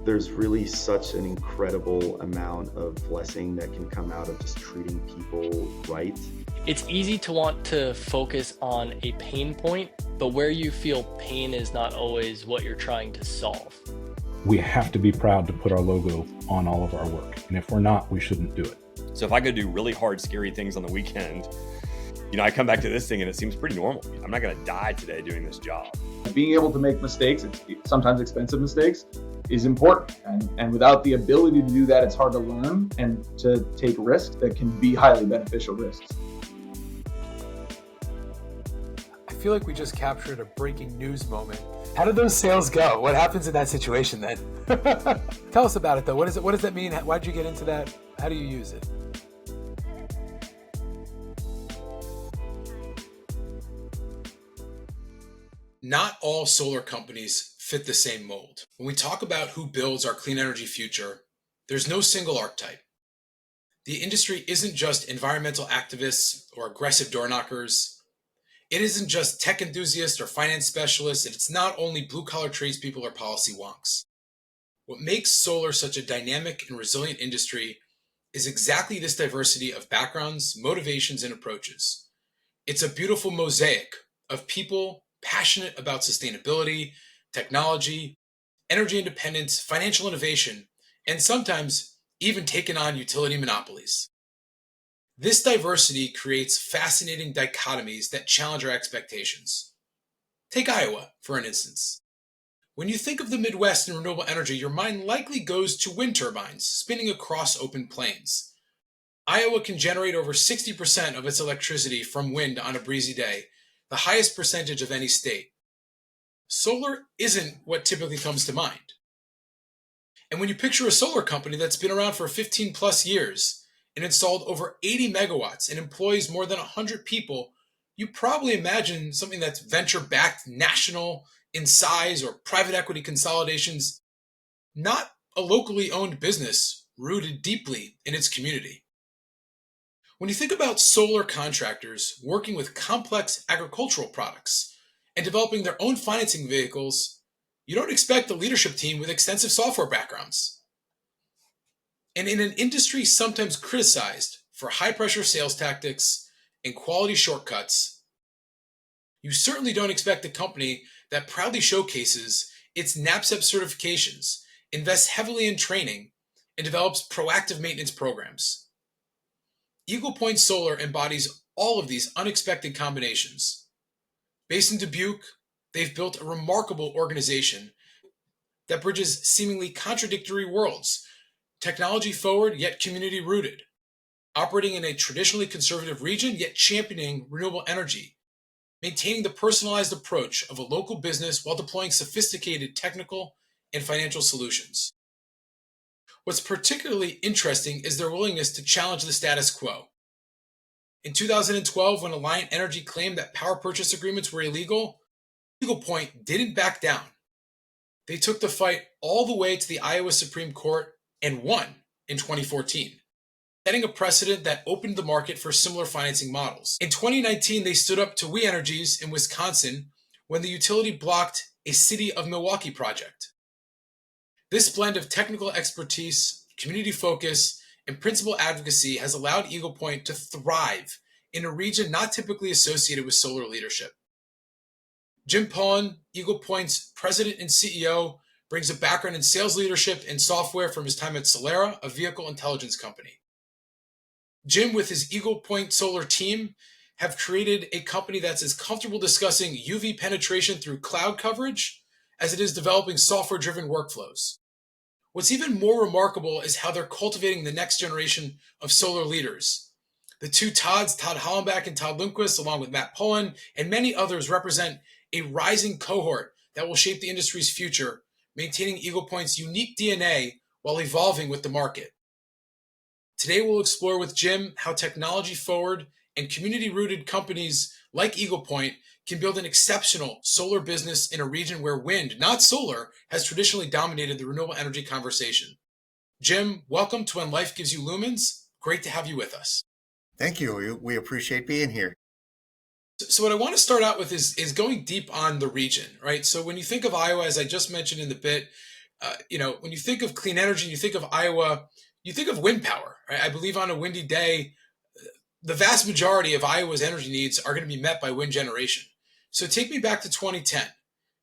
There's really such an incredible amount of blessing that can come out of just treating people right. It's easy to want to focus on a pain point, but where you feel pain is not always what you're trying to solve. We have to be proud to put our logo on all of our work. And if we're not, we shouldn't do it. So if I go do really hard, scary things on the weekend, I come back to this thing and it seems pretty normal. I'm not going to die today doing this job. Being able to make mistakes, sometimes expensive mistakes, is important. And without the ability to do that, it's hard to learn and to take risks that can be highly beneficial risks. I feel like we just captured a breaking news moment. How did those sales go? What happens in that situation then? Tell us about it though. What does that mean? Why'd you get into that? How do you use it? Not all solar companies fit the same mold. When we talk about who builds our clean energy future, there's no single archetype. The industry isn't just environmental activists or aggressive door knockers. It isn't just tech enthusiasts or finance specialists, and it's not only blue-collar tradespeople or policy wonks. What makes solar such a dynamic and resilient industry is exactly this diversity of backgrounds, motivations, and approaches. It's a beautiful mosaic of people passionate about sustainability, technology, energy independence, financial innovation, and sometimes even taking on utility monopolies. This diversity creates fascinating dichotomies that challenge our expectations. Take Iowa, for an instance. When you think of the Midwest and renewable energy, your mind likely goes to wind turbines spinning across open plains. Iowa can generate over 60% of its electricity from wind on a breezy day, the highest percentage of any state. Solar isn't what typically comes to mind. And when you picture a solar company that's been around for 15 plus years and installed over 80 megawatts and employs more than 100 people, you probably imagine something that's venture-backed, national in size, or private equity consolidations, not a locally owned business rooted deeply in its community. When you think about solar contractors working with complex agricultural products and developing their own financing vehicles, you don't expect a leadership team with extensive software backgrounds. And in an industry sometimes criticized for high-pressure sales tactics and quality shortcuts, you certainly don't expect a company that proudly showcases its NABCEP certifications, invests heavily in training, and develops proactive maintenance programs. Eagle Point Solar embodies all of these unexpected combinations. Based in Dubuque, they've built a remarkable organization that bridges seemingly contradictory worlds, technology forward yet community rooted, operating in a traditionally conservative region yet championing renewable energy, maintaining the personalized approach of a local business while deploying sophisticated technical and financial solutions. What's particularly interesting is their willingness to challenge the status quo. In 2012, when Alliant Energy claimed that power purchase agreements were illegal, Eagle Point didn't back down. They took the fight all the way to the Iowa Supreme Court and won in 2014, setting a precedent that opened the market for similar financing models. In 2019, they stood up to We Energies in Wisconsin when the utility blocked a City of Milwaukee project. This blend of technical expertise, community focus, and principal advocacy has allowed Eagle Point to thrive in a region not typically associated with solar leadership. Jim Pullen, Eagle Point's president and CEO, brings a background in sales leadership and software from his time at Solera, a vehicle intelligence company. Jim, with his Eagle Point Solar team, have created a company that's as comfortable discussing UV penetration through cloud coverage as it is developing software-driven workflows. What's even more remarkable is how they're cultivating the next generation of solar leaders. The two Todds, Todd Hollenbach and Todd Lundquist, along with Matt Pullen and many others, represent a rising cohort that will shape the industry's future, maintaining Eagle Point's unique DNA while evolving with the market. Today, we'll explore with Jim how technology-forward and community-rooted companies like Eagle Point can build an exceptional solar business in a region where wind, not solar, has traditionally dominated the renewable energy conversation. Jim, welcome to When Life Gives You Lumens. Great to have you with us. Thank you. We appreciate being here. So what I want to start out with is going deep on the region, right? So when you think of Iowa, as I just mentioned in the bit, when you think of clean energy, you think of Iowa, you think of wind power, right? I believe on a windy day, the vast majority of Iowa's energy needs are going to be met by wind generation. So take me back to 2010.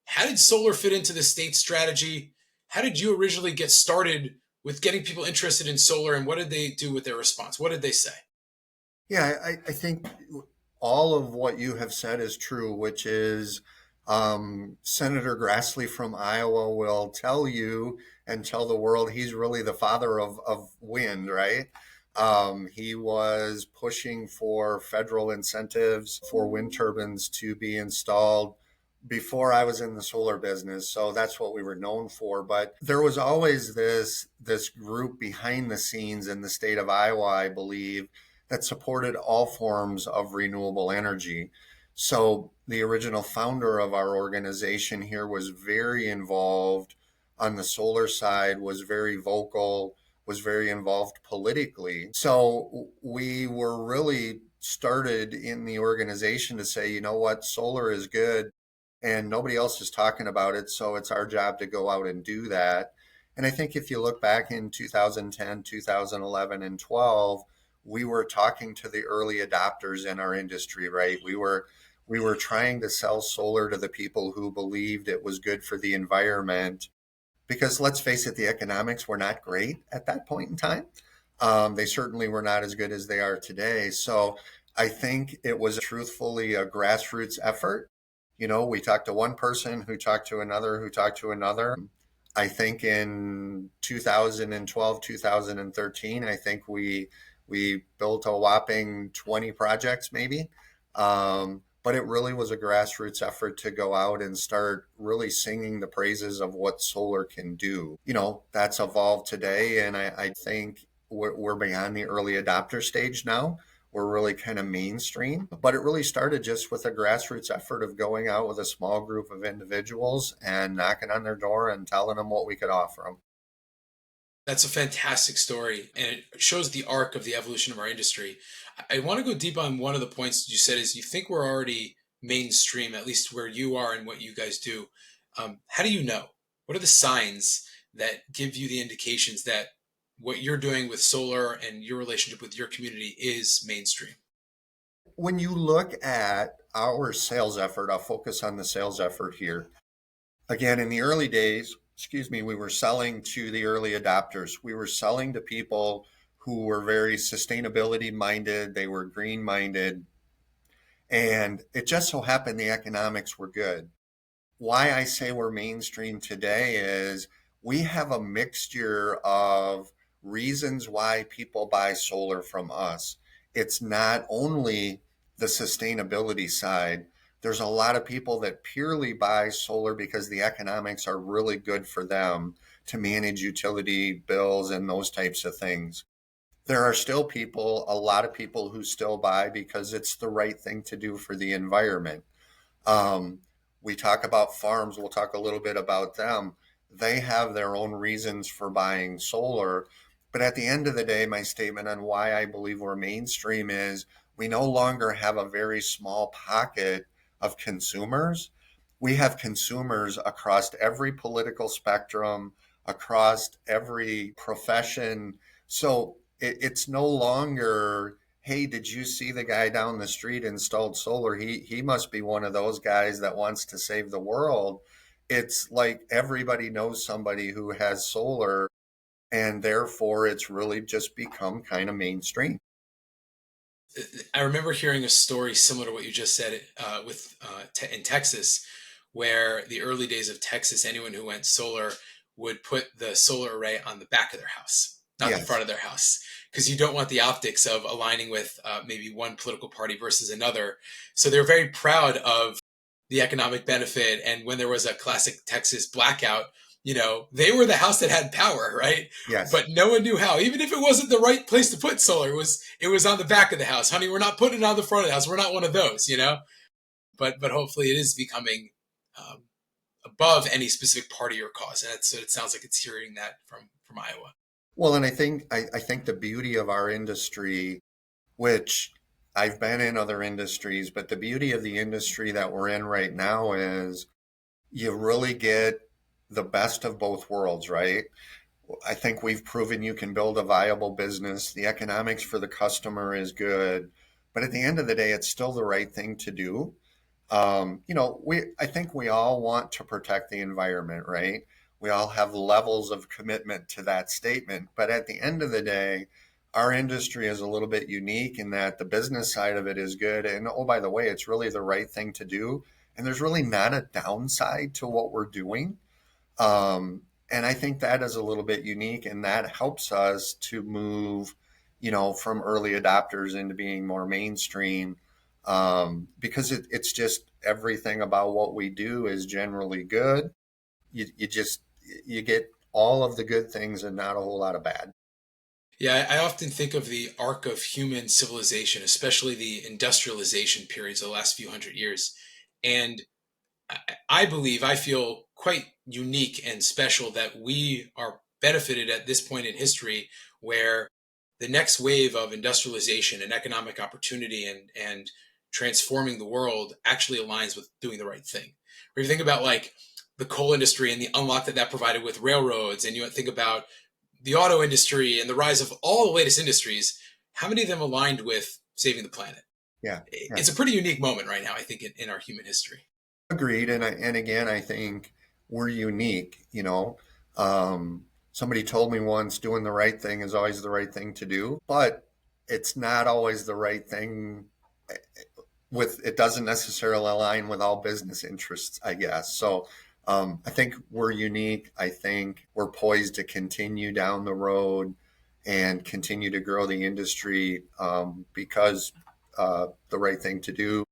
How did solar fit into the state strategy? How did you originally get started with getting people interested in solar, and what did they do with their response? What did they say? Yeah, I think all of what you have said is true, which is Senator Grassley from Iowa will tell you and tell the world he's really the father of wind, right? He was pushing for federal incentives for wind turbines to be installed before I was in the solar business, so that's what we were known for. But there was always this group behind the scenes in the state of Iowa, I believe, that supported all forms of renewable energy. So the original founder of our organization here was very involved on the solar side, was very vocal, was very involved politically. So we were really started in the organization to say, you know what, solar is good and nobody else is talking about it. So it's our job to go out and do that. And I think if you look back in 2010, 2011, and 12, we were talking to the early adopters in our industry, right? We were trying to sell solar to the people who believed it was good for the environment. Because let's face it, the economics were not great at that point in time. They certainly were not as good as they are today. So I think it was truthfully a grassroots effort. We talked to one person who talked to another, who talked to another. I think in 2012, 2013, I think we built a whopping 20 projects maybe. But it really was a grassroots effort to go out and start really singing the praises of what solar can do. That's evolved today. And I think we're beyond the early adopter stage now. We're really kind of mainstream, but it really started just with a grassroots effort of going out with a small group of individuals and knocking on their door and telling them what we could offer them. That's a fantastic story, and it shows the arc of the evolution of our industry. I want to go deep on one of the points that you said is you think we're already mainstream, at least where you are and what you guys do. How do you know? What are the signs that give you the indications that what you're doing with solar and your relationship with your community is mainstream? When you look at our sales effort, I'll focus on the sales effort here. Again, in the early days, we were selling to the early adopters. We were selling to people who were very sustainability minded, they were green minded, and it just so happened the economics were good. Why I say we're mainstream today is we have a mixture of reasons why people buy solar from us. It's not only the sustainability side. There's a lot of people that purely buy solar because the economics are really good for them to manage utility bills and those types of things. There are still a lot of people who still buy because it's the right thing to do for the environment. We talk about farms, we'll talk a little bit about them. They have their own reasons for buying solar. But at the end of the day, my statement on why I believe we're mainstream is we no longer have a very small pocket of consumers. We have consumers across every political spectrum, across every profession. So it's no longer, hey, did you see the guy down the street installed solar? He must be one of those guys that wants to save the world. It's like everybody knows somebody who has solar, and therefore it's really just become kind of mainstream. I remember hearing a story similar to what you just said in Texas, where the early days of Texas, anyone who went solar would put the solar array on the back of their house, not the front of their house, because you don't want the optics of aligning with maybe one political party versus another. So they're very proud of the economic benefit. And when there was a classic Texas blackout, they were the house that had power, right? Yes. But no one knew how. Even if it wasn't the right place to put solar, it was on the back of the house. Honey, we're not putting it on the front of the house. We're not one of those, But hopefully it is becoming above any specific party or cause. And so it sounds like it's hearing that from Iowa. Well, and I think the beauty of our industry, which I've been in other industries, but the beauty of the industry that we're in right now is you really get the best of both worlds, right? I think we've proven you can build a viable business. The economics for the customer is good, but at the end of the day, it's still the right thing to do. I think we all want to protect the environment, right? We all have levels of commitment to that statement, but at the end of the day, our industry is a little bit unique in that the business side of it is good. And oh, by the way, it's really the right thing to do. And there's really not a downside to what we're doing. And I think that is a little bit unique, and that helps us to move, from early adopters into being more mainstream, because it's just everything about what we do is generally good. You get all of the good things and not a whole lot of bad. Yeah, I often think of the arc of human civilization, especially the industrialization periods of the last few hundred years. And I feel quite unique and special that we are benefited at this point in history where the next wave of industrialization and economic opportunity and transforming the world actually aligns with doing the right thing. Or you think about like the coal industry and the unlock that that provided with railroads, and you think about the auto industry and the rise of all the latest industries, how many of them aligned with saving the planet? Yeah, yeah. It's a pretty unique moment right now, I think, in our human history. Agreed. And again, I think we're unique. Somebody told me once, doing the right thing is always the right thing to do, but it's not always the right thing. It doesn't necessarily align with all business interests, I guess. So I think we're unique. I think we're poised to continue down the road and continue to grow the industry, because the right thing to do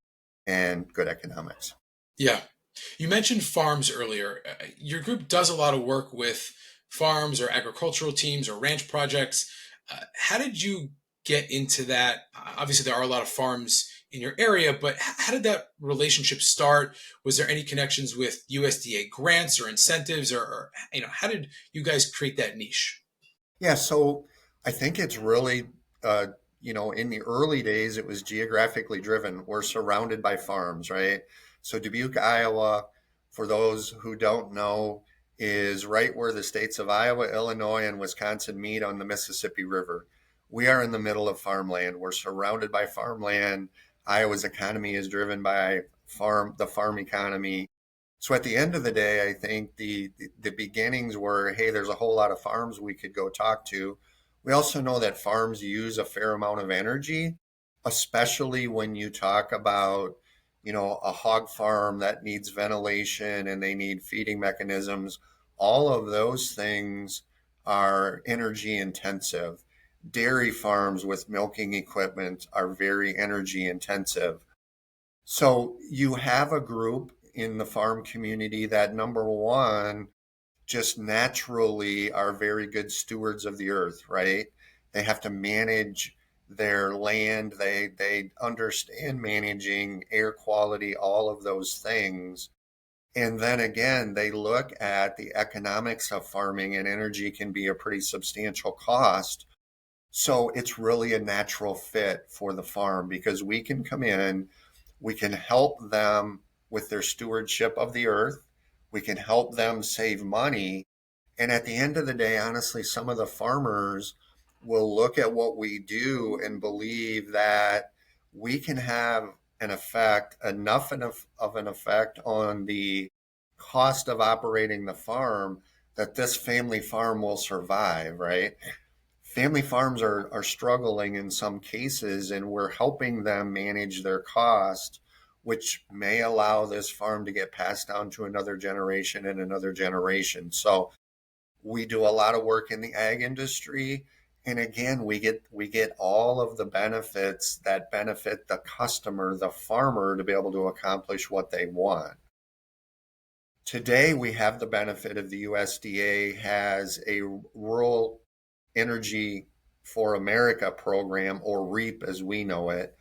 and good economics. Yeah. You mentioned farms earlier. Your group does a lot of work with farms or agricultural teams or ranch projects. How did you get into that? Obviously, there are a lot of farms in your area, but how did that relationship start? Was there any connections with USDA grants or incentives, or how did you guys create that niche? Yeah, so I think it's really, in the early days, it was geographically driven. We're surrounded by farms, right? So Dubuque, Iowa, for those who don't know, is right where the states of Iowa, Illinois, and Wisconsin meet on the Mississippi River. We are in the middle of farmland. We're surrounded by farmland. Iowa's economy is driven by the farm economy. So at the end of the day, I think the beginnings were, hey, there's a whole lot of farms we could go talk to. We also know that farms use a fair amount of energy, especially when you talk about, a hog farm that needs ventilation and they need feeding mechanisms. All of those things are energy intensive. Dairy farms with milking equipment are very energy intensive. So you have a group in the farm community that, number one, just naturally are very good stewards of the earth, right? They have to manage their land. They understand managing air quality, all of those things. And then again, they look at the economics of farming, and energy can be a pretty substantial cost. So it's really a natural fit for the farm because we can come in, we can help them with their stewardship of the earth. We can help them save money. And at the end of the day, honestly, some of the farmers will look at what we do and believe that we can have an effect, enough of an effect on the cost of operating the farm that this family farm will survive, right? Family farms are struggling in some cases, and we're helping them manage their cost, which may allow this farm to get passed down to another generation and another generation. So we do a lot of work in the ag industry. And again, we get all of the benefits that benefit the customer, the farmer, to be able to accomplish what they want. Today, we have the benefit of the USDA has a Rural Energy for America program, or REAP as we know it.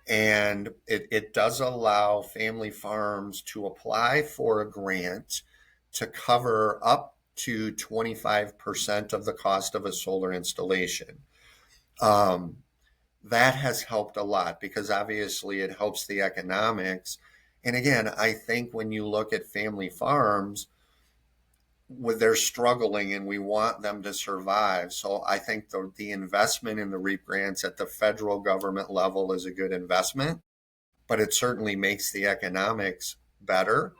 And it does allow family farms to apply for a grant to cover up to 25% of the cost of a solar installation. That has helped a lot because obviously it helps the economics. And again, I think when you look at family farms, they're struggling and we want them to survive. So I think the investment in the REAP grants at the federal government level is a good investment, but it certainly makes the economics better.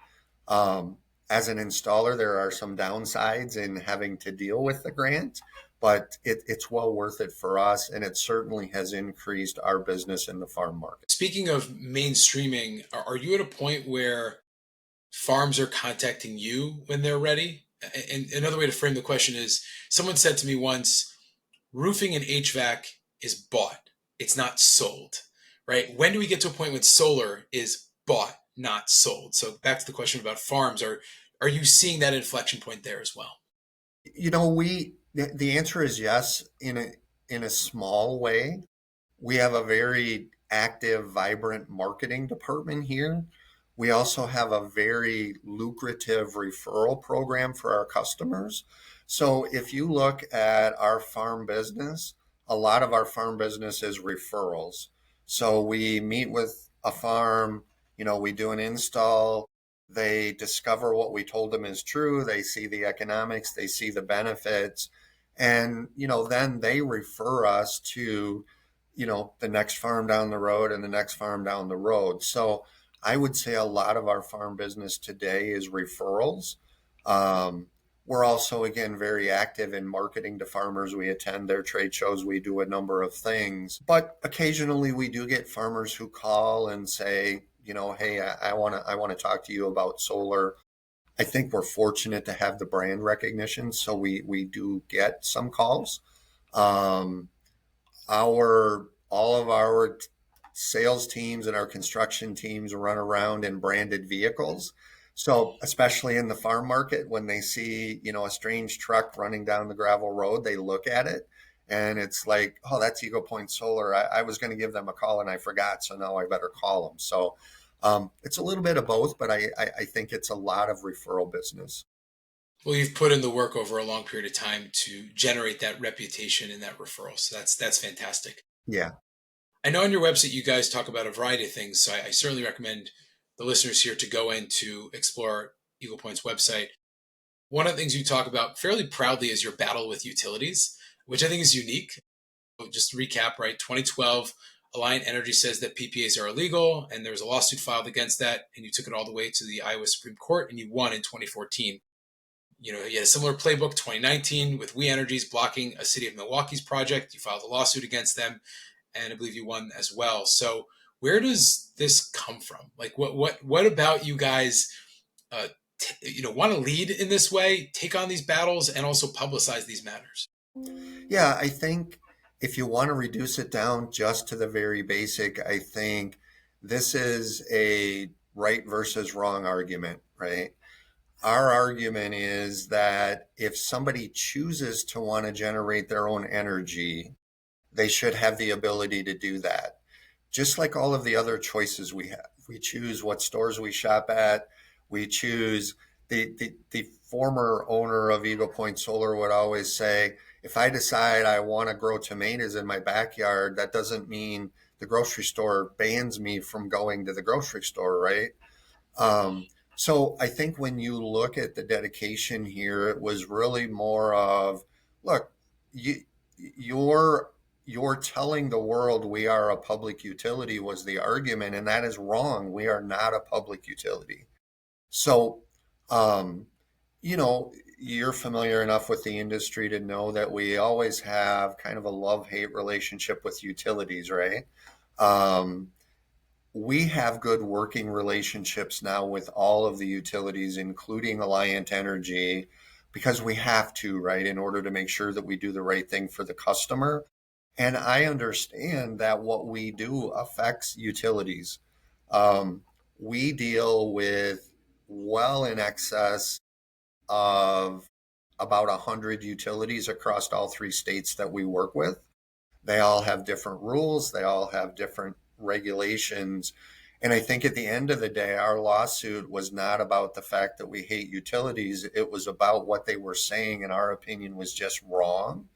As an installer, there are some downsides in having to deal with the grant, but it's well worth it for us, and it certainly has increased our business in the farm market. Speaking of mainstreaming, are you at a point where farms are contacting you when they're ready? And another way to frame the question is, someone said to me once, roofing and HVAC is bought, it's not sold, right? When do we get to a point when solar is bought, not sold? So back to the question about farms, are you seeing that inflection point there as well? You know, the answer is yes, in a small way. We have a very active, vibrant marketing department here. We also have a very lucrative referral program for our customers. So if you look at our farm business, a lot of our farm business is referrals. So we meet with a farm, we do an install. They discover what we told them is true. They see the economics, they see the benefits, and then they refer us to the next farm down the road and the next farm down the road. So I would say a lot of our farm business today is referrals. We're also, again, very active in marketing to farmers. We attend their trade shows. We do a number of things. But occasionally we do get farmers who call and say, hey, I want to talk to you about solar. I think we're fortunate to have the brand recognition, so we do get some calls. All of our sales teams and our construction teams run around in branded vehicles. So especially in the farm market, when they see, a strange truck running down the gravel road, they look at it and it's like, oh, that's Eagle Point Solar. I was going to give them a call and I forgot, so now I better call them. So it's a little bit of both, but I think it's a lot of referral business. Well, you've put in the work over a long period of time to generate that reputation and that referral. So that's fantastic. Yeah. I know on your website you guys talk about a variety of things, so I certainly recommend the listeners here to go in to explore Eagle Point's website. One of the things you talk about fairly proudly is your battle with utilities, which I think is unique. Just to recap, right? 2012, Alliant Energy says that PPAs are illegal, and there was a lawsuit filed against that, and you took it all the way to the Iowa Supreme Court, and you won in 2014. You had a similar playbook, 2019, with We Energies blocking a city of Milwaukee's project. You filed a lawsuit against them, and I believe you won as well. So where does this come from? Like, what about you guys, want to lead in this way, take on these battles, and also publicize these matters? Yeah, I think if you want to reduce it down just to the very basic, I think this is a right versus wrong argument, right? Our argument is that if somebody chooses to want to generate their own energy, they should have the ability to do that. Just like all of the other choices we have. We choose what stores we shop at. We choose the former owner of Eagle Point Solar would always say, if I decide I want to grow tomatoes in my backyard, that doesn't mean the grocery store bans me from going to the grocery store, right? So I think when you look at the dedication here, it was really more of, look, you're telling the world we are a public utility was the argument, and that is wrong. We are not a public utility. So, you're familiar enough with the industry to know that we always have kind of a love-hate relationship with utilities, right? We have good working relationships now with all of the utilities, including Alliant Energy, because we have to, right, in order to make sure that we do the right thing for the customer. And I understand that what we do affects utilities. We deal with well in excess of about 100 utilities across all 3 states that we work with. They all have different rules. They all have different regulations. And I think at the end of the day, our lawsuit was not about the fact that we hate utilities. It was about what they were saying, in our opinion, was just wrong.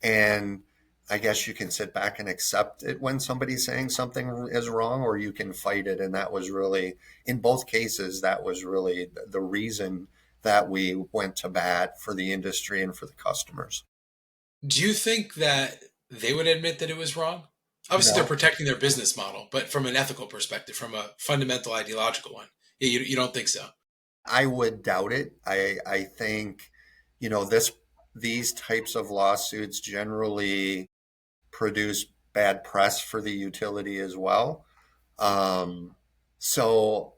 And I guess you can sit back and accept it when somebody's saying something is wrong, or you can fight it. And that was really, in both cases, that was really the reason that we went to bat for the industry and for the customers. Do you think that they would admit that it was wrong? Obviously, No. they're protecting their business model, but from an ethical perspective, from a fundamental ideological one, you don't think so? I would doubt it. I think, these types of lawsuits generally produce bad press for the utility as well. So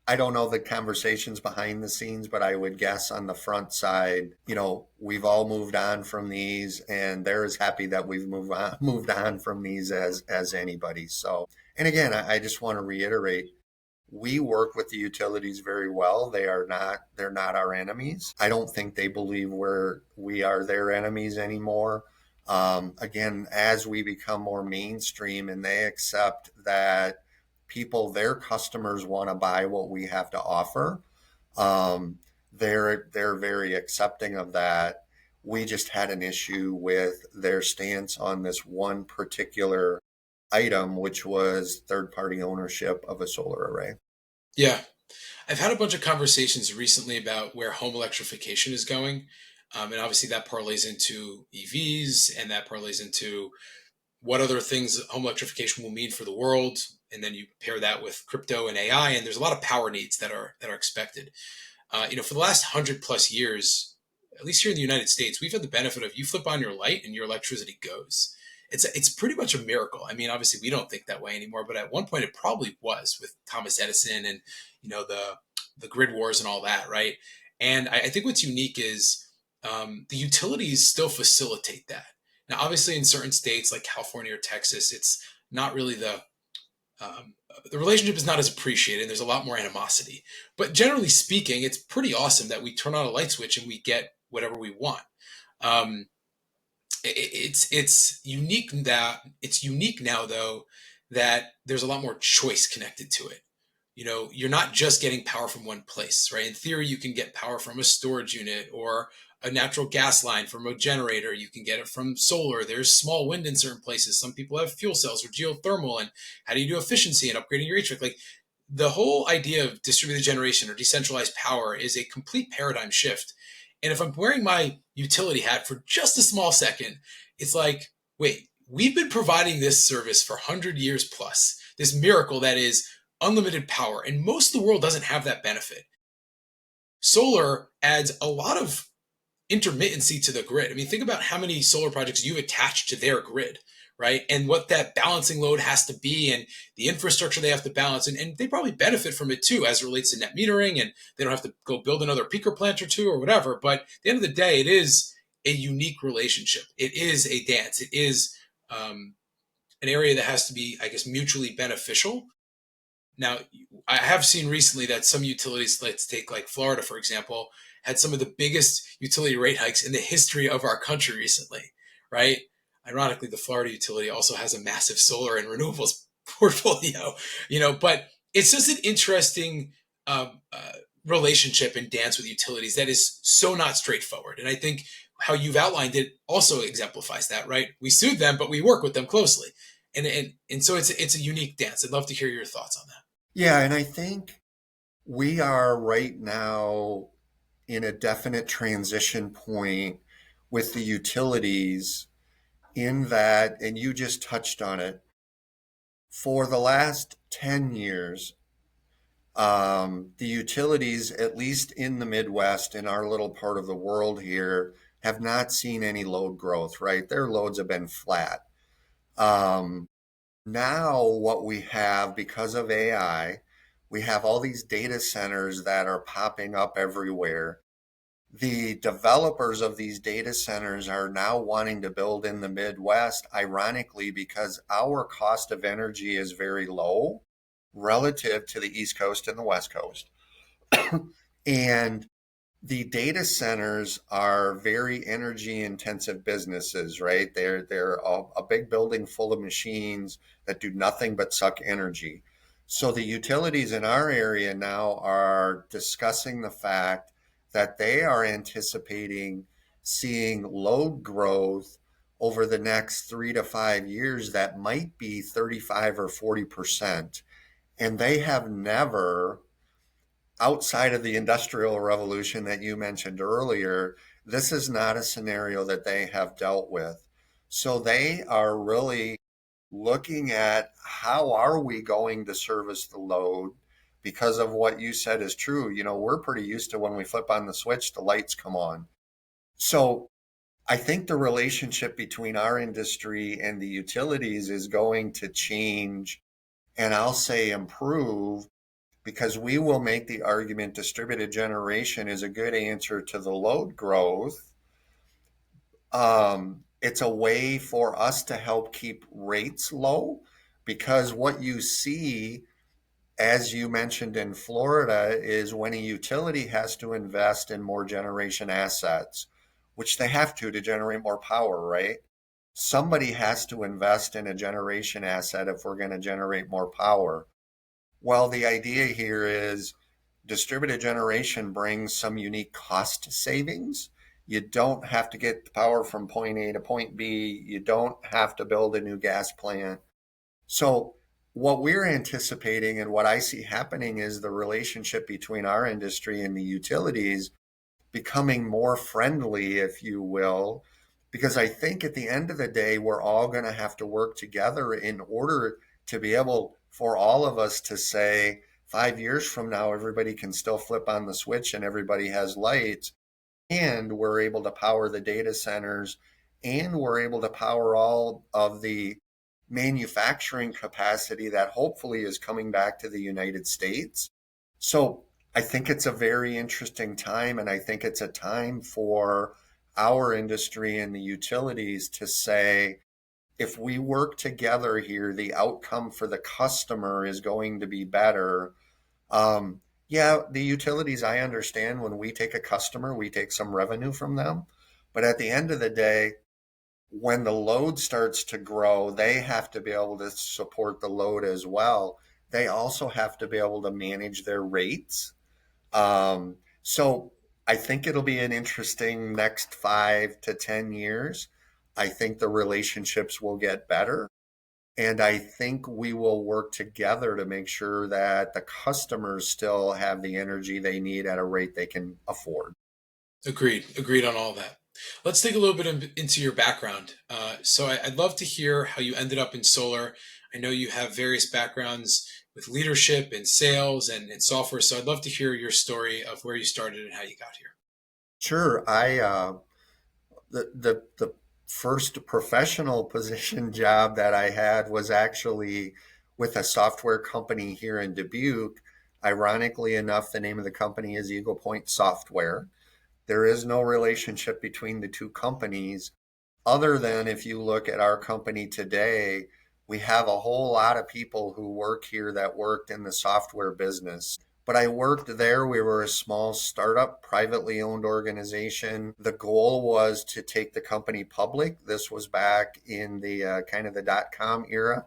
I don't know the conversations behind the scenes, but I would guess on the front side, we've all moved on from these, and they're as happy that we've moved on from these as anybody. So, and again, I just want to reiterate, we work with the utilities very well. They're not our enemies. I don't think they believe we are their enemies anymore. Again, as we become more mainstream and they accept that their customers want to buy what we have to offer, they're very accepting of that. We just had an issue with their stance on this one particular item, which was third-party ownership of a solar array. Yeah. I've had a bunch of conversations recently about where home electrification is going. And obviously that parlays into EVs, and that parlays into what other things home electrification will mean for the world. And then you pair that with crypto and AI, and there's a lot of power needs that are expected. For the last 100+ years, at least here in the United States, we've had the benefit of you flip on your light and your electricity goes. It's pretty much a miracle. I mean, obviously we don't think that way anymore, but at one point it probably was with Thomas Edison and the grid wars and all that, right? And I think what's unique is the utilities still facilitate that. Now, obviously, in certain states like California or Texas, it's not really the relationship is not as appreciated, and there's a lot more animosity. But generally speaking, it's pretty awesome that we turn on a light switch and we get whatever we want. It's unique now though that there's a lot more choice connected to it. You're not just getting power from one place, right? In theory, you can get power from a storage unit or a natural gas line from a generator. You can get it from solar. There's small wind in certain places. Some people have fuel cells or geothermal. And how do you do efficiency and upgrading your HVAC? Like, the whole idea of distributed generation or decentralized power is a complete paradigm shift. And if I'm wearing my utility hat for just a small second, it's like, wait, we've been providing this service for 100 years plus, this miracle that is unlimited power. And most of the world doesn't have that benefit. Solar adds a lot of intermittency to the grid. I mean, think about how many solar projects you've attached to their grid, right? And what that balancing load has to be and the infrastructure they have to balance. And they probably benefit from it too, as it relates to net metering, and they don't have to go build another peaker plant or two or whatever. But at the end of the day, it is a unique relationship. It is a dance. It is an area that has to be, I guess, mutually beneficial. Now, I have seen recently that some utilities, let's take like Florida, for example, had some of the biggest utility rate hikes in the history of our country recently, right? Ironically, the Florida utility also has a massive solar and renewables portfolio, but it's just an interesting relationship and dance with utilities that is so not straightforward. And I think how you've outlined it also exemplifies that, right? We sued them, but we work with them closely. And so it's a unique dance. I'd love to hear your thoughts on that. Yeah, and I think we are right now in a definite transition point with the utilities, in that, and you just touched on it, for the last 10 years, the utilities, at least in the Midwest, in our little part of the world here, have not seen any load growth, right? Their loads have been flat. Now what we have, because of AI, we have all these data centers that are popping up everywhere. The developers of these data centers are now wanting to build in the Midwest, ironically, because our cost of energy is very low relative to the East Coast and the West Coast. And the data centers are very energy intensive businesses, right? They're a big building full of machines that do nothing but suck energy. So the utilities in our area now are discussing the fact that they are anticipating seeing load growth over the next 3 to 5 years that might be 35 or 40%. And they have never outside of the industrial revolution that you mentioned earlier, this is not a scenario that they have dealt with. So they are really looking at how are we going to service the load, because of what you said is true. We're pretty used to when we flip on the switch, the lights come on. So I think the relationship between our industry and the utilities is going to change, and I'll say improve, because we will make the argument distributed generation is a good answer to the load growth. It's a way for us to help keep rates low, because what you see, as you mentioned in Florida, is when a utility has to invest in more generation assets, which they have to generate more power, right? Somebody has to invest in a generation asset if we're going to generate more power. Well, the idea here is distributed generation brings some unique cost savings. You don't have to get the power from point A to point B. You don't have to build a new gas plant. So what we're anticipating and what I see happening is the relationship between our industry and the utilities becoming more friendly, if you will, because I think at the end of the day, we're all going to have to work together in order to be able for all of us to say 5 years from now, everybody can still flip on the switch and everybody has lights, and we're able to power the data centers, and we're able to power all of the manufacturing capacity that hopefully is coming back to the United States. So I think it's a very interesting time, and I think it's a time for our industry and the utilities to say, if we work together here, the outcome for the customer is going to be better. Yeah, the utilities, I understand when we take a customer, we take some revenue from them. But at the end of the day, when the load starts to grow, they have to be able to support the load as well. They also have to be able to manage their rates. So I think it'll be an interesting next 5 to 10 years. I think the relationships will get better. And I think we will work together to make sure that the customers still have the energy they need at a rate they can afford. Agreed on all that. Let's dig a little bit into your background. So I'd love to hear how you ended up in solar. I know you have various backgrounds with leadership and sales and software. So I'd love to hear your story of where you started and how you got here. Sure. The first professional position job that I had was actually with a software company here in Dubuque. Ironically enough, the name of the company is Eagle Point Software. There is no relationship between the two companies, other than if you look at our company today, we have a whole lot of people who work here that worked in the software business. But I worked there. We were a small startup, privately owned organization. The goal was to take the company public. This was back in the kind of the dot-com era.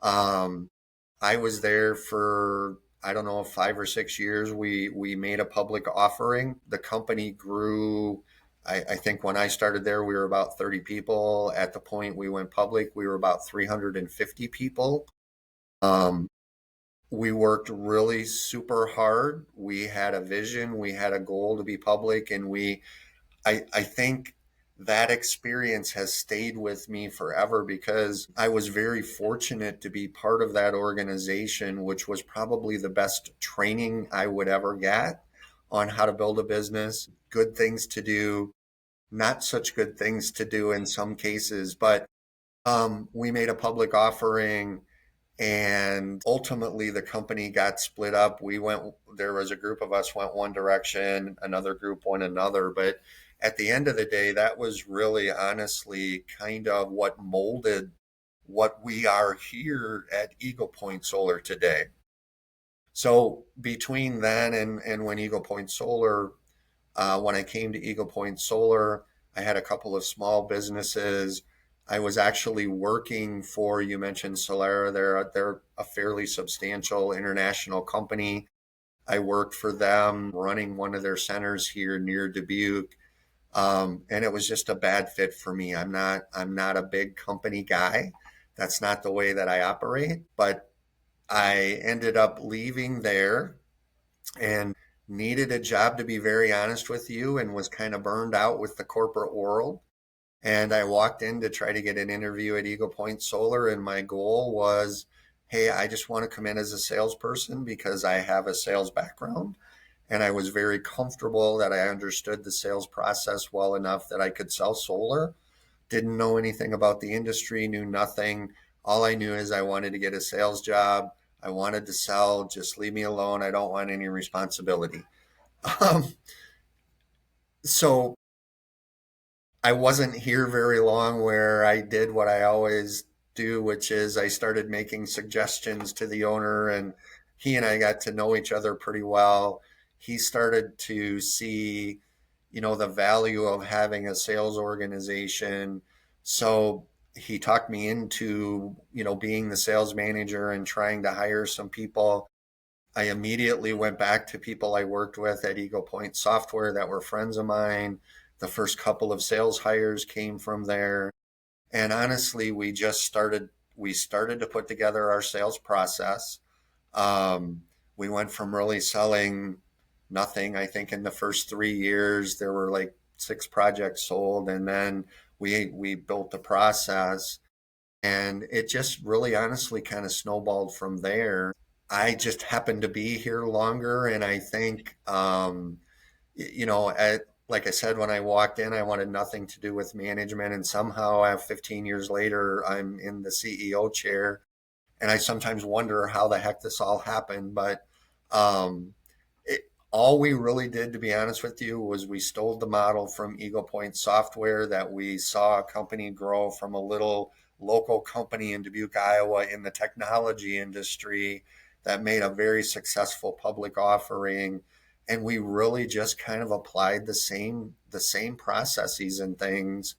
I was there for, I don't know, 5 or 6 years. We made a public offering. The company grew. I think when I started there, we were about 30 people. At the point we went public, we were about 350 people. We worked really super hard. We had a vision. We had a goal to be public. And I think that experience has stayed with me forever, because I was very fortunate to be part of that organization, which was probably the best training I would ever get on how to build a business, good things to do, not such good things to do in some cases. But we made a public offering, and ultimately the company got split up. There was a group of us went one direction, another group went another. But at the end of the day, that was really honestly kind of what molded what we are here at Eagle Point Solar today. So between then and when Eagle Point Solar, when I came to Eagle Point Solar, I had a couple of small businesses. I was actually working for, you mentioned Solara, they're a fairly substantial international company. I worked for them running one of their centers here near Dubuque. And it was just a bad fit for me. I'm not a big company guy. That's not the way that I operate. But I ended up leaving there, and needed a job, to be very honest with you, and was kind of burned out with the corporate world. And I walked in to try to get an interview at Eagle Point Solar, and my goal was, hey, I just want to come in as a salesperson because I have a sales background. And I was very comfortable that I understood the sales process well enough that I could sell solar. Didn't know anything about the industry, knew nothing. All I knew is I wanted to get a sales job. I wanted to sell. Just leave me alone. I don't want any responsibility. Um, so I wasn't here very long where I did what I always do, which is I started making suggestions to the owner, and he and I got to know each other pretty well. He started to see, the value of having a sales organization. So he talked me into, being the sales manager and trying to hire some people. I immediately went back to people I worked with at Eagle Point Software that were friends of mine. The first couple of sales hires came from there. And honestly, we started to put together our sales process. We went from really selling nothing. I think in the first 3 years, there were like 6 projects sold. And then we built the process, and it just really honestly kind of snowballed from there. I just happened to be here longer. And I think, like I said, when I walked in, I wanted nothing to do with management. And somehow, 15 years later, I'm in the CEO chair. And I sometimes wonder how the heck this all happened. But um, all we really did, to be honest with you, was we stole the model from Eagle Point Software, that we saw a company grow from a little local company in Dubuque, Iowa, in the technology industry that made a very successful public offering. And we really just kind of applied the same processes and things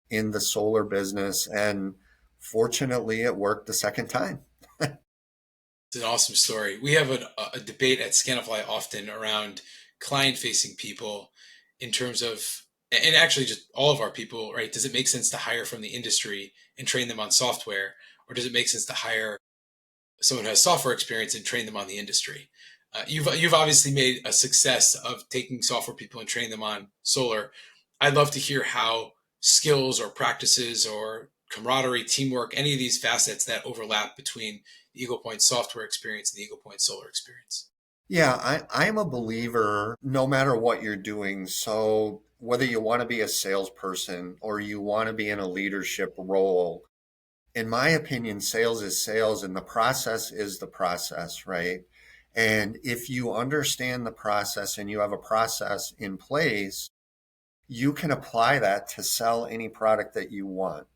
in the solar business. And fortunately, it worked the second time. It's an awesome story. We have a debate at Scanify often around client-facing people in terms of, and actually just all of our people, right? Does it make sense to hire from the industry and train them on software, or does it make sense to hire someone who has software experience and train them on the industry? You've obviously made a success of taking software people and training them on solar. I'd love to hear how skills or practices or camaraderie, teamwork, any of these facets that overlap between the Eagle Point software experience and the Eagle Point solar experience. Yeah, I'm a believer no matter what you're doing. So whether you want to be a salesperson or you want to be in a leadership role, in my opinion, sales is sales and the process is the process, right? And if you understand the process and you have a process in place, you can apply that to sell any product that you want.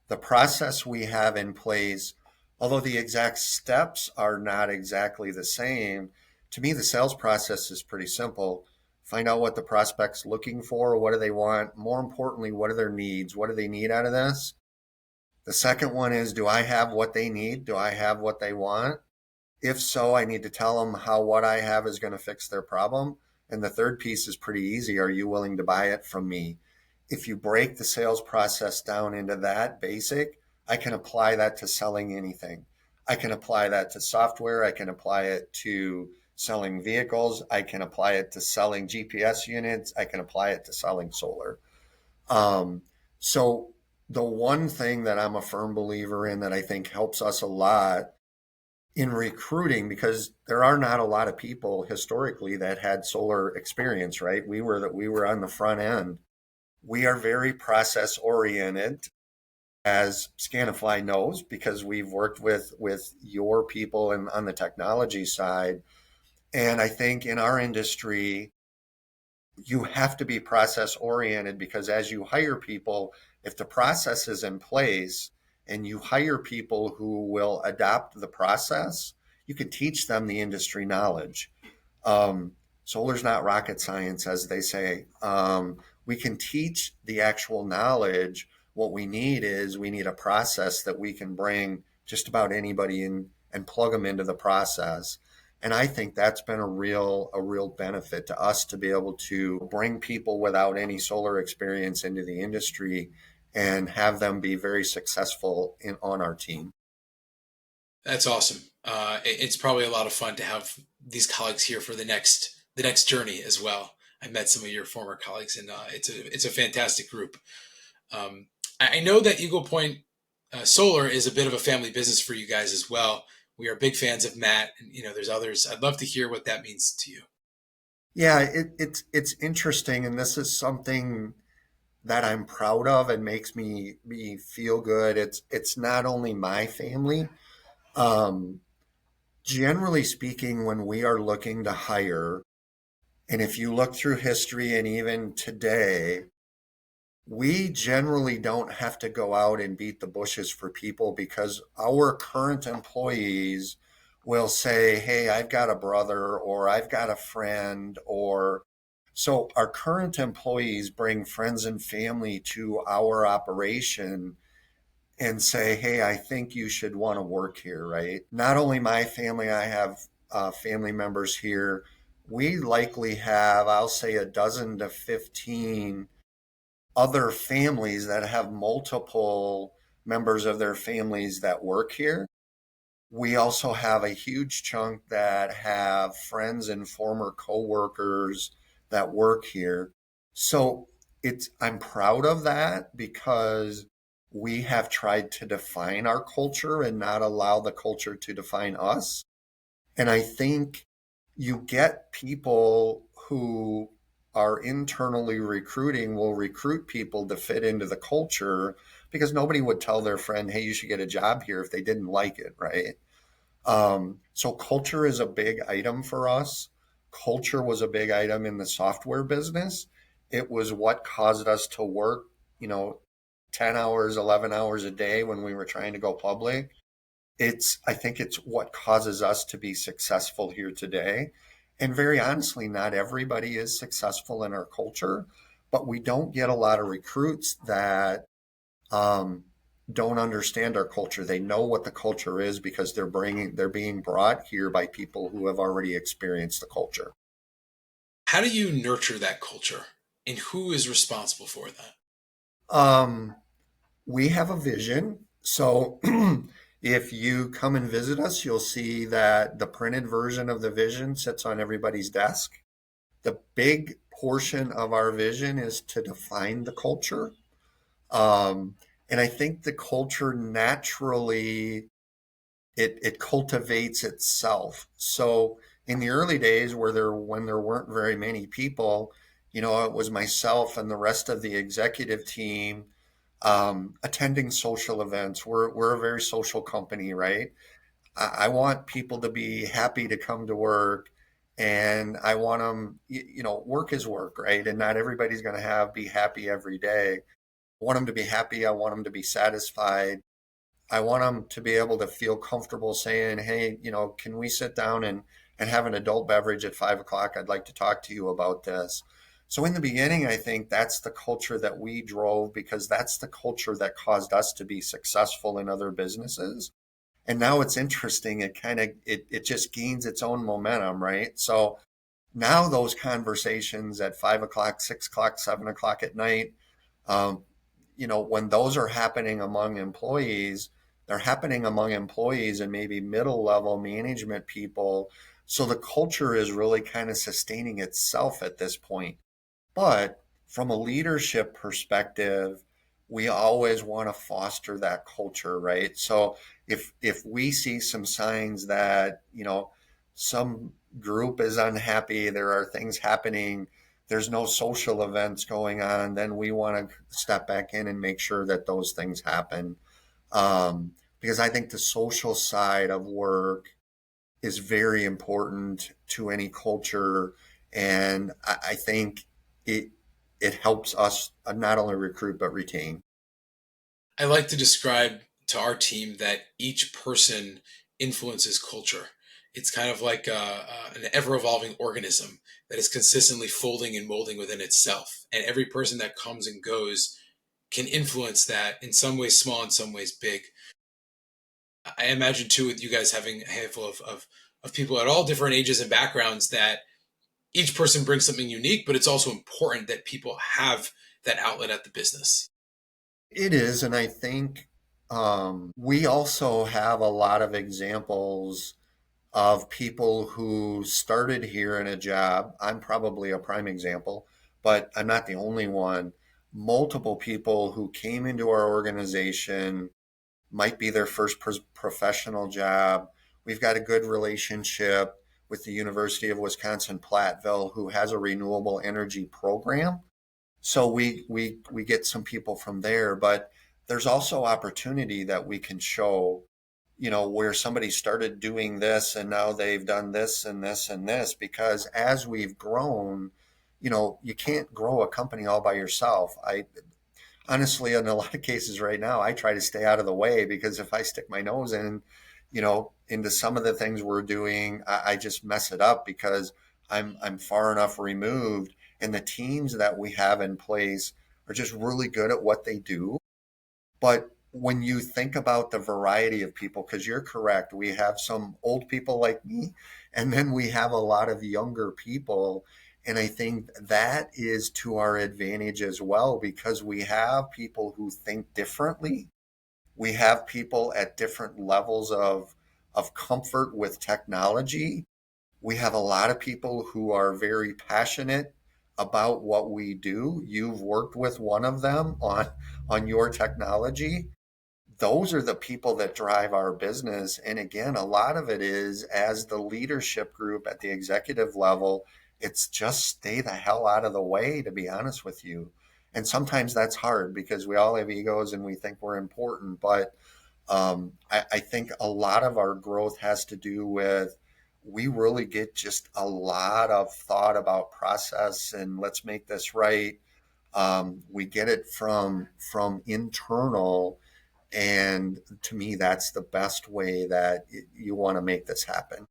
The process we have in place, although the exact steps are not exactly the same, to me, the sales process is pretty simple. Find out what the prospect's looking for, what do they want? More importantly, what are their needs? What do they need out of this? The second one is, do I have what they need? Do I have what they want? If so, I need to tell them how what I have is going to fix their problem. And the third piece is pretty easy. Are you willing to buy it from me? If you break the sales process down into that basic, I can apply that to selling anything. I can apply that to software. I can apply it to selling vehicles. I can apply it to selling GPS units. I can apply it to selling solar. So the one thing that I'm a firm believer in that I think helps us a lot in recruiting, because there are not a lot of people historically that had solar experience, right? We were on the front end. We are very process oriented, as Scanify knows, because we've worked with your people and on the technology side. And I think in our industry, you have to be process oriented, because as you hire people, if the process is in place and you hire people who will adopt the process, you can teach them the industry knowledge. Solar's not rocket science, as they say. We can teach the actual knowledge. What we need a process that we can bring just about anybody in and plug them into the process. And I think that's been a real benefit to us, to be able to bring people without any solar experience into the industry and have them be very successful on our team. That's awesome. It's probably a lot of fun to have these colleagues here for the next the next journey as well. I met some of your former colleagues, and it's a fantastic group. I know that Eagle Point Solar is a bit of a family business for you guys as well. We are big fans of Matt, and there's others. I'd love to hear what that means to you. Yeah, it's interesting, and this is something that I'm proud of and makes me feel good. It's not only my family. Um, Generally speaking, when we are looking to hire, and if you look through history and even today, we generally don't have to go out and beat the bushes for people because our current employees will say, "Hey, I've got a brother," or "I've got a friend," or so our current employees bring friends and family to our operation and say, "Hey, I think you should want to work here," right? Not only my family, I have family members here. We likely have, I'll say, a dozen to 15 other families that have multiple members of their families that work here. We also have a huge chunk that have friends and former coworkers that work here. So I'm proud of that because we have tried to define our culture and not allow the culture to define us. And I think you get people who are internally recruiting will recruit people to fit into the culture because nobody would tell their friend, "Hey, you should get a job here," if they didn't like it, right? So culture is a big item for us. Culture was a big item in the software business. It was what caused us to work, 10 hours, 11 hours a day when we were trying to go public. I think it's what causes us to be successful here today. And very honestly, not everybody is successful in our culture, but we don't get a lot of recruits that um, don't understand our culture. They know what the culture is because they're being brought here by people who have already experienced the culture. How do you nurture that culture, and who is responsible for that? Um, we have a vision. So if you come and visit us, you'll see that the printed version of the vision sits on everybody's desk. The big portion of our vision is to define the culture. Um, and I think the culture naturally it cultivates itself. So in the early days when there weren't very many people, it was myself and the rest of the executive team attending social events. We're a very social company, right? I want people to be happy to come to work, and I want them, work is work, right? And not everybody's going to be happy every day. I want them to be happy. I want them to be satisfied. I want them to be able to feel comfortable saying, "Hey, can we sit down and have an adult beverage at 5 o'clock? I'd like to talk to you about this." So in the beginning, I think that's the culture that we drove because that's the culture that caused us to be successful in other businesses. And now it's interesting. It just gains its own momentum, right? So now those conversations at 5 o'clock, 6 o'clock, 7 o'clock at night, um, when those are happening among employees, they're happening among employees and maybe middle level management people. So the culture is really kind of sustaining itself at this point. But from a leadership perspective, we always want to foster that culture, right? So if we see some signs that, some group is unhappy, there are things happening, there's no social events going on, then we want to step back in and make sure that those things happen. Because I think the social side of work is very important to any culture, and I think it it helps us not only recruit but retain. I like to describe to our team that each person influences culture. It's kind of like an ever evolving organism that is consistently folding and molding within itself. And every person that comes and goes can influence that in some ways small, in some ways big. I imagine too, with you guys having a handful of people at all different ages and backgrounds, that each person brings something unique, but it's also important that people have that outlet at the business. It is, and I think we also have a lot of examples of people who started here in a job. I'm probably a prime example, but I'm not the only one. Multiple people who came into our organization, might be their first professional job. We've got a good relationship with the University of Wisconsin-Platteville, who has a renewable energy program. So we get some people from there, but there's also opportunity that we can show, where somebody started doing this and now they've done this and this and this, because as we've grown, you can't grow a company all by yourself. I honestly, in a lot of cases right now, I try to stay out of the way, because if I stick my nose in, into some of the things we're doing, I just mess it up, because I'm far enough removed, and the teams that we have in place are just really good at what they do. But when you think about the variety of people, because you're correct, we have some old people like me, and then we have a lot of younger people. And I think that is to our advantage as well, because we have people who think differently. We have people at different levels of comfort with technology. We have a lot of people who are very passionate about what we do. You've worked with one of them on your technology. Those are the people that drive our business. And again, a lot of it is, as the leadership group at the executive level, it's just stay the hell out of the way, to be honest with you. And sometimes that's hard, because we all have egos and we think we're important. But I think a lot of our growth has to do with, we really get just a lot of thought about process and let's make this right. We get it from internal, and to me, that's the best way that you want to make this happen.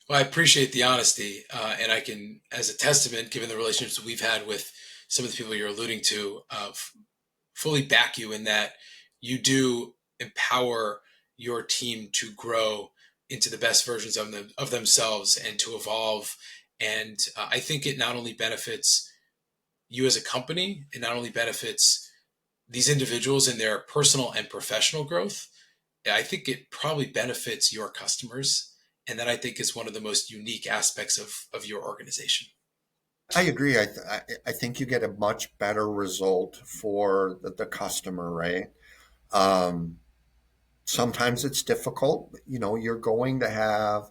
Well, I appreciate the honesty, and I can, as a testament, given the relationships we've had with some of the people you're alluding to, fully back you in that you do empower your team to grow into the best versions of themselves and to evolve. And I think it not only benefits you as a company, it not only benefits these individuals in their personal and professional growth, I think it probably benefits your customers. And that, I think, is one of the most unique aspects of your organization. I agree. I think you get a much better result for the customer, right? Um, Sometimes it's difficult. You're going to have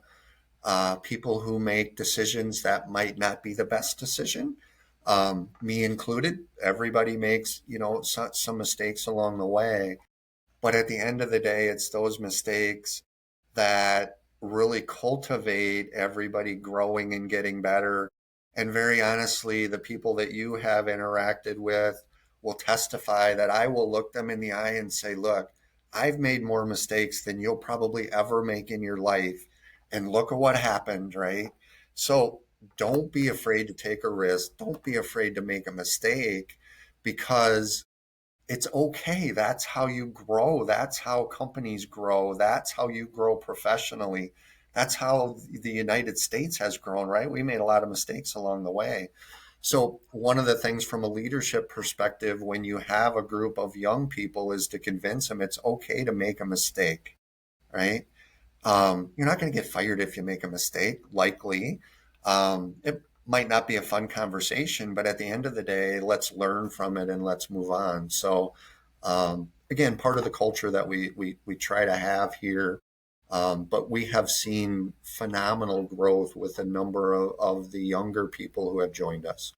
people who make decisions that might not be the best decision. Me included. Everybody makes, some mistakes along the way. But at the end of the day, it's those mistakes that really cultivate everybody growing and getting better. And very honestly, the people that you have interacted with will testify that I will look them in the eye and say, look, I've made more mistakes than you'll probably ever make in your life. And look at what happened, right? So don't be afraid to take a risk. Don't be afraid to make a mistake, because it's okay. That's how you grow. That's how companies grow. That's how you grow professionally. That's how the United States has grown, right? We made a lot of mistakes along the way. So one of the things from a leadership perspective, when you have a group of young people, is to convince them it's okay to make a mistake, right? You're not going to get fired if you make a mistake, likely. It might not be a fun conversation, but at the end of the day, let's learn from it and let's move on. So, again, part of the culture that we try to have here, but we have seen phenomenal growth with a number of the younger people who have joined us.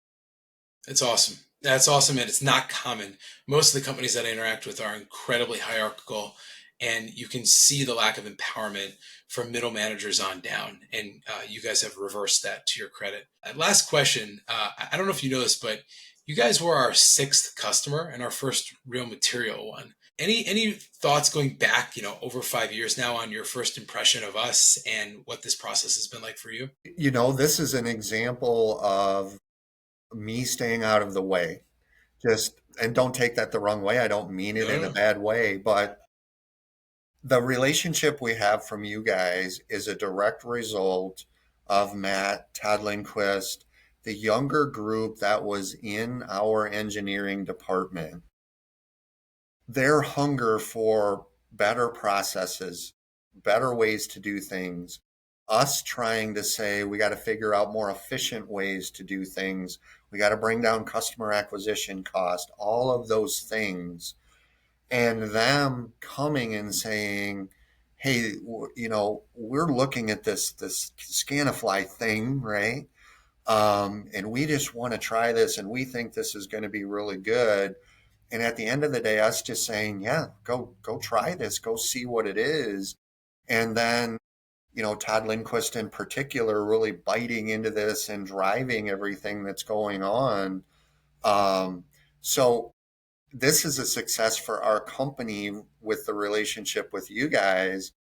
That's awesome. That's awesome. And it's not common. Most of the companies that I interact with are incredibly hierarchical, and you can see the lack of empowerment from middle managers on down. And you guys have reversed that, to your credit. Last question. I don't know if you know this, but you guys were our sixth customer and our first real material one. Any thoughts going back, over 5 years now, on your first impression of us and what this process has been like for you? This is an example of me staying out of the way. And don't take that the wrong way. I don't mean it in a bad way, but the relationship we have from you guys is a direct result of Matt, Todd Lindquist, the younger group that was in our engineering department. Their hunger for better processes, better ways to do things, us trying to say we got to figure out more efficient ways to do things. We got to bring down customer acquisition cost, all of those things. And them coming and saying, hey, we're looking at this Scanify thing, right? And we just want to try this, and we think this is going to be really good. And at the end of the day, us just saying, yeah, go try this, go see what it is. And then, Todd Lindquist in particular really biting into this and driving everything that's going on. So this is a success for our company with the relationship with you guys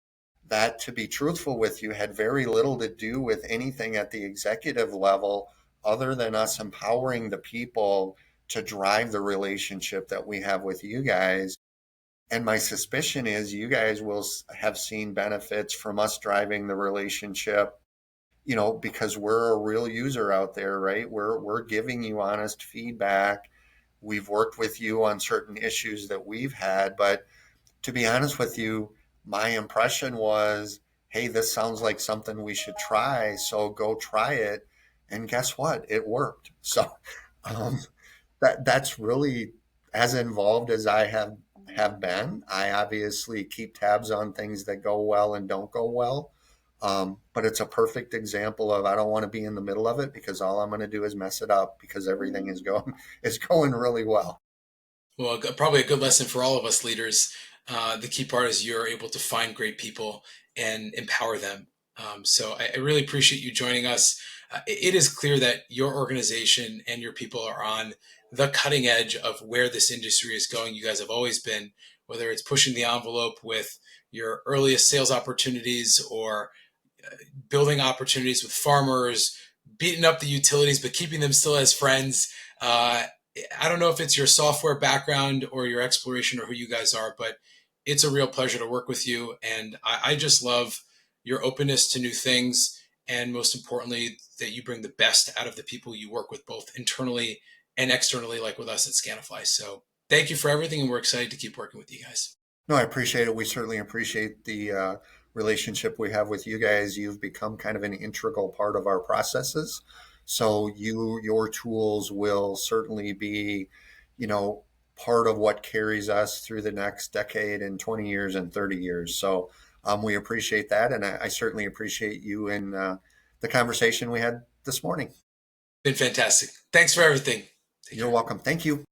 that, to be truthful with you, had very little to do with anything at the executive level other than us empowering the people to drive the relationship that we have with you guys. And my suspicion is you guys will have seen benefits from us driving the relationship, because we're a real user out there, right? We're giving you honest feedback. We've worked with you on certain issues that we've had, but to be honest with you, my impression was, hey, this sounds like something we should try, so go try it. And guess what? It worked. So um, that's really as involved as I have been. I obviously keep tabs on things that go well and don't go well. But it's a perfect example of I don't want to be in the middle of it because all I'm going to do is mess it up because everything is going really well. Well, probably a good lesson for all of us leaders. The key part is you're able to find great people and empower them. So I really appreciate you joining us. It is clear that your organization and your people are on the cutting edge of where this industry is going. You guys have always been, whether it's pushing the envelope with your earliest sales opportunities or building opportunities with farmers, beating up the utilities, but keeping them still as friends. I don't know if it's your software background or your exploration or who you guys are, but it's a real pleasure to work with you. And I just love your openness to new things. And most importantly, that you bring the best out of the people you work with, both internally and externally, like with us at Scanify. So thank you for everything. And we're excited to keep working with you guys. No, I appreciate it. We certainly appreciate the relationship we have with you guys. You've become kind of an integral part of our processes. So your tools will certainly be, part of what carries us through the next decade and 20 years and 30 years. So we appreciate that. And I certainly appreciate you in the conversation we had this morning. Been fantastic. Thanks for everything. You're welcome. Thank you.